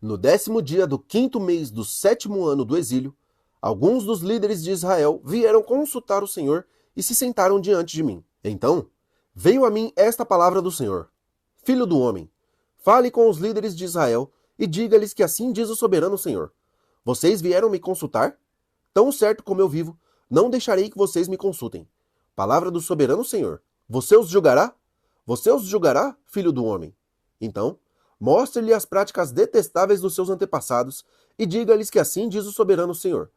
No 10º dia do 5º mês do 7º ano do exílio, alguns dos líderes de Israel vieram consultar o Senhor e se sentaram diante de mim. Então, veio a mim esta palavra do Senhor: Filho do homem, fale com os líderes de Israel e diga-lhes que assim diz o soberano Senhor: Vocês vieram me consultar? Tão certo como eu vivo, não deixarei que vocês me consultem. Palavra do soberano Senhor: Você os julgará? Você os julgará, filho do homem? Então, mostre-lhe as práticas detestáveis dos seus antepassados e diga-lhes que assim diz o soberano Senhor: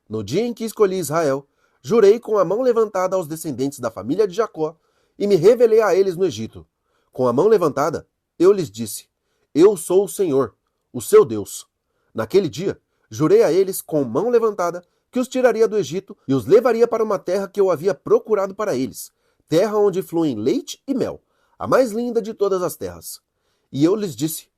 No dia em que escolhi Israel, jurei com a mão levantada aos descendentes da família de Jacó e me revelei a eles no Egito. Com a mão levantada, eu lhes disse: Eu sou o Senhor, o seu Deus. Naquele dia, jurei a eles com mão levantada que os tiraria do Egito e os levaria para uma terra que eu havia procurado para eles, terra onde fluem leite e mel, a mais linda de todas as terras. E eu lhes disse: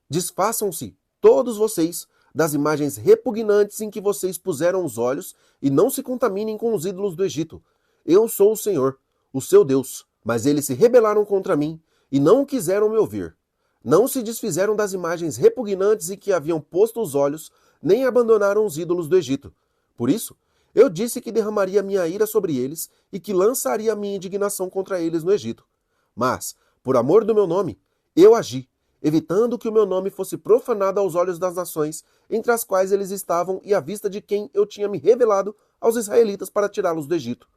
Desfaçam-se, todos vocês, das imagens repugnantes em que vocês puseram os olhos e não se contaminem com os ídolos do Egito. Eu sou o Senhor, o seu Deus. Mas eles se rebelaram contra mim e não quiseram me ouvir. Não se desfizeram das imagens repugnantes em que haviam posto os olhos, nem abandonaram os ídolos do Egito. Por isso, eu disse que derramaria minha ira sobre eles e que lançaria minha indignação contra eles no Egito. Mas, por amor do meu nome, eu agi, evitando que o meu nome fosse profanado aos olhos das nações, entre as quais eles estavam e à vista de quem eu tinha me revelado aos israelitas para tirá-los do Egito.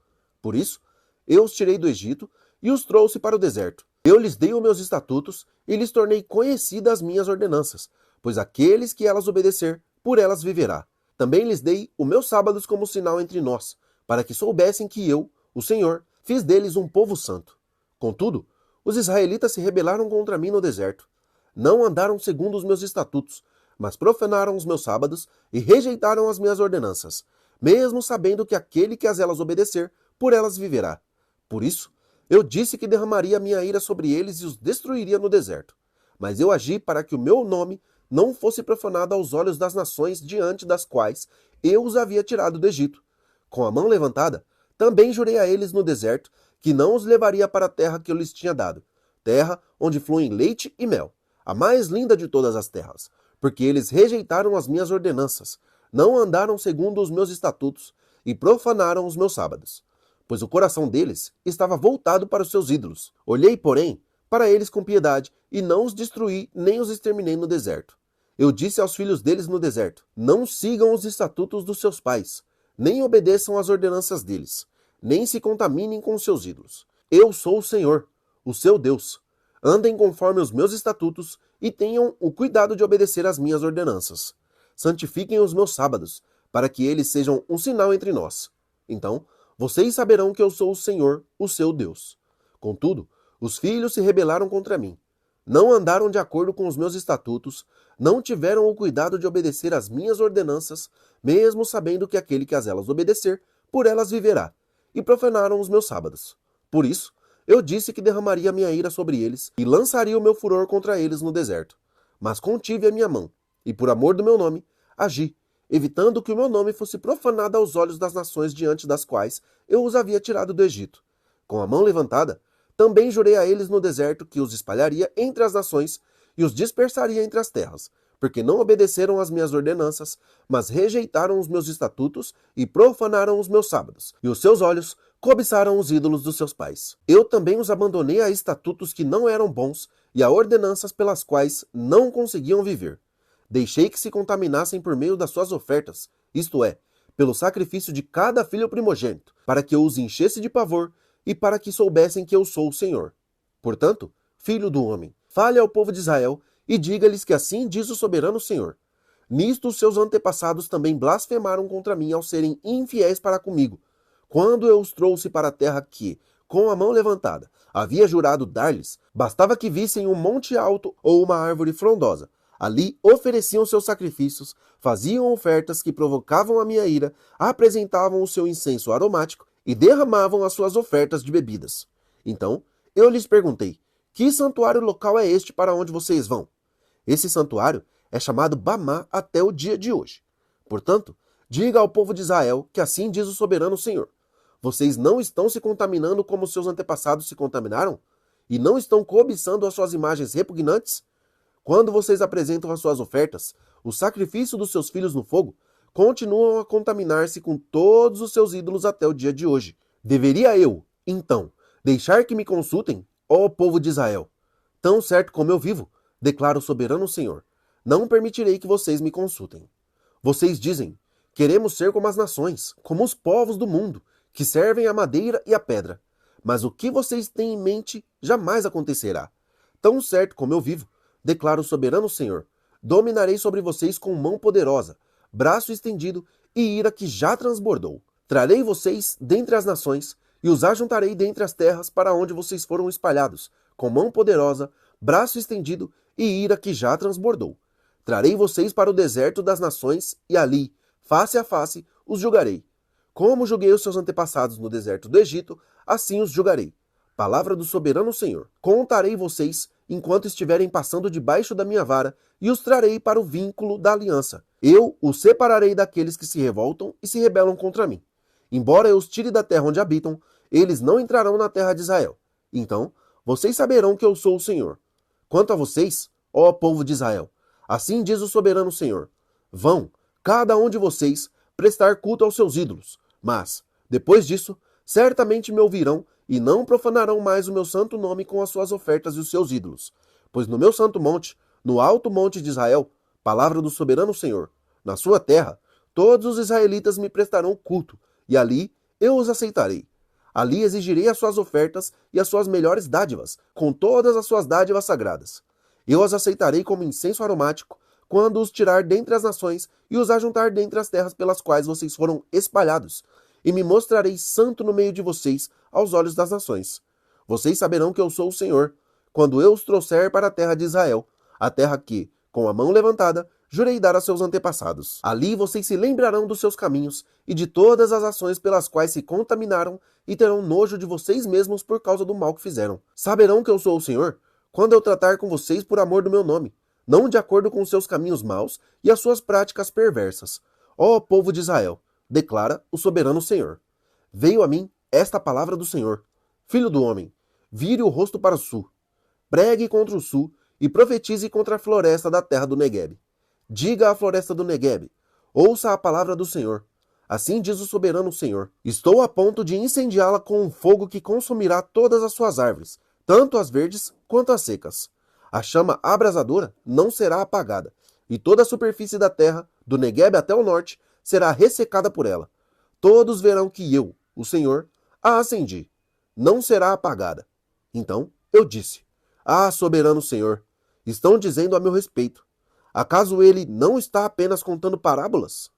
Por isso, eu os tirei do Egito e os trouxe para o deserto. Eu lhes dei os meus estatutos e lhes tornei conhecidas as minhas ordenanças, pois aqueles que elas obedecer, por elas viverá. Também lhes dei os meus sábados como sinal entre nós, para que soubessem que eu, o Senhor, fiz deles um povo santo. Contudo, os israelitas se rebelaram contra mim no deserto. Não andaram segundo os meus estatutos, mas profanaram os meus sábados e rejeitaram as minhas ordenanças, mesmo sabendo que aquele que as elas obedecer, por elas viverá. Por isso, eu disse que derramaria minha ira sobre eles e os destruiria no deserto. Mas eu agi para que o meu nome não fosse profanado aos olhos das nações diante das quais eu os havia tirado do Egito. Com a mão levantada, também jurei a eles no deserto que não os levaria para a terra que eu lhes tinha dado, terra onde fluem leite e mel, a mais linda de todas as terras, porque eles rejeitaram as minhas ordenanças, não andaram segundo os meus estatutos e profanaram os meus sábados. Pois o coração deles estava voltado para os seus ídolos. Olhei, porém, para eles com piedade, e não os destruí nem os exterminei no deserto. Eu disse aos filhos deles no deserto: Não sigam os estatutos dos seus pais, nem obedeçam às ordenanças deles, nem se contaminem com os seus ídolos. Eu sou o Senhor, o seu Deus. Andem conforme os meus estatutos e tenham o cuidado de obedecer às minhas ordenanças. Santifiquem os meus sábados, para que eles sejam um sinal entre nós. Então, vocês saberão que eu sou o Senhor, o seu Deus. Contudo, os filhos se rebelaram contra mim. Não andaram de acordo com os meus estatutos, não tiveram o cuidado de obedecer às minhas ordenanças, mesmo sabendo que aquele que as elas obedecer, por elas viverá, e profanaram os meus sábados. Por isso, eu disse que derramaria minha ira sobre eles e lançaria o meu furor contra eles no deserto. Mas contive a minha mão, e por amor do meu nome, agi, evitando que o meu nome fosse profanado aos olhos das nações diante das quais eu os havia tirado do Egito. Com a mão levantada, também jurei a eles no deserto que os espalharia entre as nações e os dispersaria entre as terras, porque não obedeceram às minhas ordenanças, mas rejeitaram os meus estatutos e profanaram os meus sábados, e os seus olhos cobiçaram os ídolos dos seus pais. Eu também os abandonei a estatutos que não eram bons e a ordenanças pelas quais não conseguiam viver. Deixei que se contaminassem por meio das suas ofertas, isto é, pelo sacrifício de cada filho primogênito, para que eu os enchesse de pavor e para que soubessem que eu sou o Senhor. Portanto, filho do homem, fale ao povo de Israel e diga-lhes que assim diz o soberano Senhor: Nisto os seus antepassados também blasfemaram contra mim ao serem infiéis para comigo, quando eu os trouxe para a terra que, com a mão levantada, havia jurado dar-lhes. Bastava que vissem um monte alto ou uma árvore frondosa. Ali ofereciam seus sacrifícios, faziam ofertas que provocavam a minha ira, apresentavam o seu incenso aromático e derramavam as suas ofertas de bebidas. Então eu lhes perguntei: Que santuário local é este para onde vocês vão? Esse santuário é chamado Bamá até o dia de hoje. Portanto, diga ao povo de Israel que assim diz o soberano Senhor: Vocês não estão se contaminando como seus antepassados se contaminaram? E não estão cobiçando as suas imagens repugnantes? Quando vocês apresentam as suas ofertas, o sacrifício dos seus filhos no fogo, continuam a contaminar-se com todos os seus ídolos até o dia de hoje. Deveria eu, então, deixar que me consultem, ó povo de Israel? Tão certo como eu vivo, declara o soberano Senhor, não permitirei que vocês me consultem. Vocês dizem, queremos ser como as nações, como os povos do mundo, que servem a madeira e a pedra. Mas o que vocês têm em mente jamais acontecerá. Tão certo como eu vivo, declara o soberano Senhor, dominarei sobre vocês com mão poderosa, braço estendido e ira que já transbordou. Trarei vocês dentre as nações e os ajuntarei dentre as terras para onde vocês foram espalhados, com mão poderosa, braço estendido e ira que já transbordou. Trarei vocês para o deserto das nações e ali, face a face, os julgarei. Como julguei os seus antepassados no deserto do Egito, assim os julgarei. Palavra do soberano Senhor. Contarei vocês enquanto estiverem passando debaixo da minha vara e os trarei para o vínculo da aliança. Eu os separarei daqueles que se revoltam e se rebelam contra mim. Embora eu os tire da terra onde habitam, eles não entrarão na terra de Israel. Então, vocês saberão que eu sou o Senhor. Quanto a vocês, ó povo de Israel, assim diz o soberano Senhor, vão, cada um de vocês, prestar culto aos seus ídolos, mas, depois disso, certamente me ouvirão e não profanarão mais o meu santo nome com as suas ofertas e os seus ídolos. Pois no meu santo monte, no alto monte de Israel, palavra do soberano Senhor, na sua terra, todos os israelitas me prestarão culto, e ali eu os aceitarei. Ali exigirei as suas ofertas e as suas melhores dádivas, com todas as suas dádivas sagradas. Eu as aceitarei como incenso aromático, quando os tirar dentre as nações e os ajuntar dentre as terras pelas quais vocês foram espalhados, e me mostrarei santo no meio de vocês aos olhos das nações. Vocês saberão que eu sou o Senhor, quando eu os trouxer para a terra de Israel, a terra que, com a mão levantada, jurei dar a seus antepassados. Ali vocês se lembrarão dos seus caminhos e de todas as ações pelas quais se contaminaram e terão nojo de vocês mesmos por causa do mal que fizeram. Saberão que eu sou o Senhor quando eu tratar com vocês por amor do meu nome, não de acordo com os seus caminhos maus e as suas práticas perversas. Ó povo de Israel, declara o soberano Senhor. Veio a mim esta palavra do Senhor. Filho do homem, vire o rosto para o sul. Pregue contra o sul e profetize contra a floresta da terra do Neguebe. Diga à floresta do Neguebe, ouça a palavra do Senhor. Assim diz o soberano Senhor. Estou a ponto de incendiá-la com um fogo que consumirá todas as suas árvores, tanto as verdes quanto as secas. A chama abrasadora não será apagada, e toda a superfície da terra, do Neguebe até o norte, será ressecada por ela. Todos verão que eu, o Senhor, a acendi. Não será apagada. Então eu disse, soberano Senhor, estão dizendo a meu respeito. Acaso ele não está apenas contando parábolas?